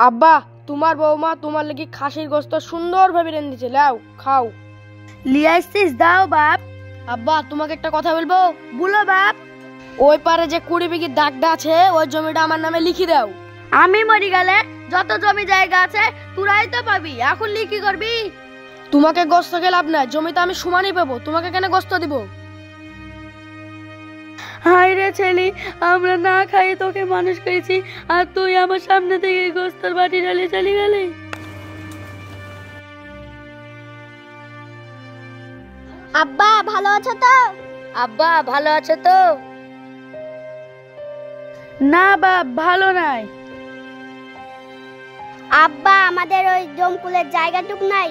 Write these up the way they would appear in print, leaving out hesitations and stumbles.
আব্বা তোমার বৌমা তোমার লাগি খাসির গোস্ত সুন্দর ভাবে রেঁধেছে, লাও খাও। লিয়ে আসছিস, দাও বাপ। আব্বা তোমাকে একটা কথা বলবো। বলো বাপ। ওই পারে যে 20 বিঘি দাগটা আছে ওই জমিটা আমার নামে লিখে দাও। আমি মরি গেলে যত জমি জায়গা আছে তোরাই তো পাবি, এখন লিখি করবি? তোমাকে গোস্ত কে লাভ নাই, জমিতে আমি সমানই পাবো, তোমাকে কেন গোস্ত দিব? হায় রে ছেলে, আমরা না খাই তোকে মানুষ করেছি, আর তুই আমার সামনে থেকে গোস্তের বাটি ঢালে চলে গেলি। আব্বা ভালো আছো তো? আব্বা ভালো আছে তো? না বাপ, ভালো নাই। আব্বা আমাদের ওই জমকুলের জায়গাটুক নাই,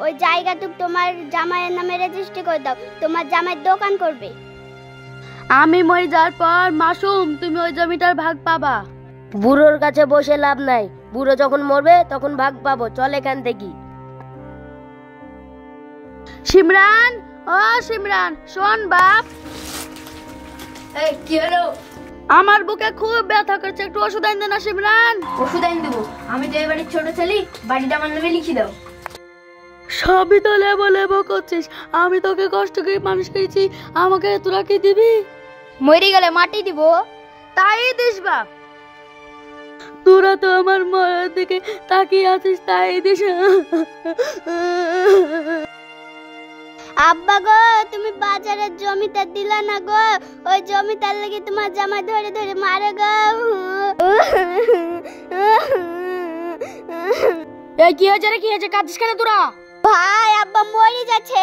ওই জায়গাটুক তোমার জামাইয়ের নামে রেজিস্ট্রি করে দাও, তোমার জামাইয়ের দোকান করবে। আমি মরে যাওয়ার পর মাসুম তুমি ওই জমিটার ভাগ পাবা। বুড়োর কাছে বসে লাভ নাই, বুড়ো যখন মরবে তখন ভাগ পাবো, চল এখান থেকে। সিমরান, ও সিমরান শোন বাপ। এই কি হলো? আমার বুকে খুব ব্যথা করছে, একটু ওষুধ আইন দে না সিমরান। ওষুধ আনি দেবো, আমি তো এবারে ছোট ছেলে, বাড়িটা আমার নামে লিখে দাও। সবই তো লেবো লেবো করছিস, আমি তোকে কষ্ট করে মানুষ করেছি, আমাকে তোরা কি দিবি? মরে গেলে মাটি দিব। তাই দিস বাপ। তোরা তো আমার মরার দিকে তাকিয়ে আছিস, তাই দিস। আব্বা গো, তুমি বাজারের জমিটা দিলা না গো, ওই জমিটার লাগি তোমার জামাই ধরে ধরে মারে গো। এই কি হয়েছে রে, কি হয়েছে, কাঁদছিস কেন তোরা? ভাই আব্বা মরে যাচ্ছে।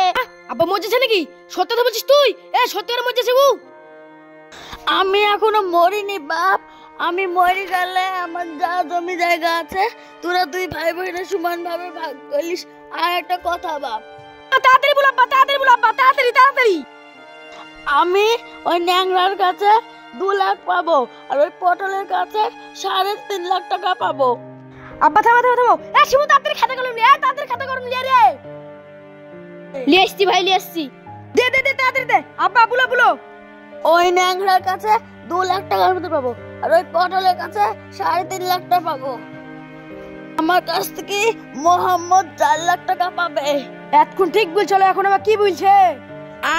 আব্বা মরেছে নাকি? সত্যি তো বলছিস তুই? সত্যি করে মরেছে ও? আমি এখনো মরিনি বাপ, আমি মরে গেলে আমার যা জমি জায়গা আছে তোরা দুই ভাই বোনের সমান ভাবে ভাগ করিস। আর একটা কথা বাপ, তাড়াতাড়ি বল আব্বা, তাড়াতাড়ি বল আব্বা, তাড়াতাড়ি তাড়াতাড়ি। আমি ওই ন্যাংরার কাছে 2 লাখ পাবো, আর ওই পটলের কাছে 3.5 লাখ টাকা পাবো। আব্বা থামো থামো থামো, শিমু তাড়াতাড়ি খাতা কলম নিয়ে আয়, তাড়াতাড়ি খাতা কলম নিয়ে রে। লিয়ে আসছি ভাই, লিয়ে আসছি। দে দে দে তাড়াতাড়ি দে। আব্বা বলো বলো। ওই ন্যাংরার কাছে 2 লাখ টাকার মতো পাবো, আর ওই পটলের কাছে 3.5 লাখ টাকা পাবো। আমার কাছ থেকে মোহাম্মদ 4 লাখ টাকা পাবে। এখন ঠিক বলছিল, এখন আবার কি বলছে?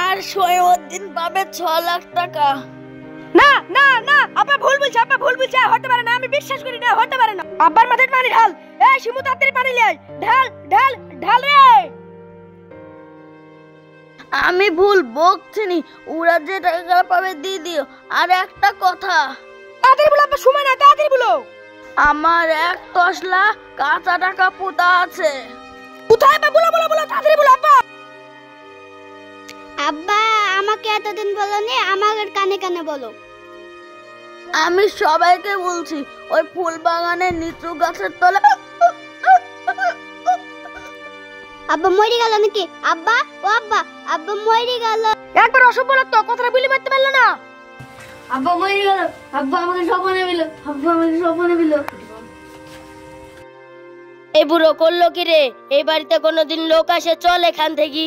আর সৈয়দ্দিন পাবে 6 লাখ টাকা। না না না, আব্বা ভুল বলছে, আব্বা ভুল বলছে, হতে পারে না, আমি বিশ্বাস করি না, হতে পারে না। আব্বার মাথায় পানি ঢাল। শিমু তাড়াতাড়ি পানি নিয়ে আয়, ঢাল ঢাল ঢাল রে। আমি ভুল বকছিনি, ওরা যে টাকা পাবে দিয়ে দিও। আর একটা কথা, তাড়াতাড়ি বলো আব্বা, সময় না, তাড়াতাড়ি বলো। আমার 1 তসলা কাঁচা টাকা পোতা আছে। কোথায় আব্বা? বলো বলো বলো, তাড়াতাড়ি বলো আব্বা। আব্বা আমাকে এতদিন বলনি, আমাদের কানে কানে বলো। আমি সবাইকে বলছি, ওই ফুল বাগানের নিচু গাছের তলে। আব্বা মরে গেল নাকি? আব্বা ও আব্বা, আব্বা মরে গেল। একবার অসভ্য লোক তো, কথাটা বলি মারতে পারলো না। আব্বা মরে গেল, আব্বা আমাকে স্বপ্নে পেল, আব্বা আমাকে স্বপ্নে পেল। এই বুড়ো করলো কি রে? এই বাড়িতে কোনোদিন লোক আসে? চল এখান থেকে।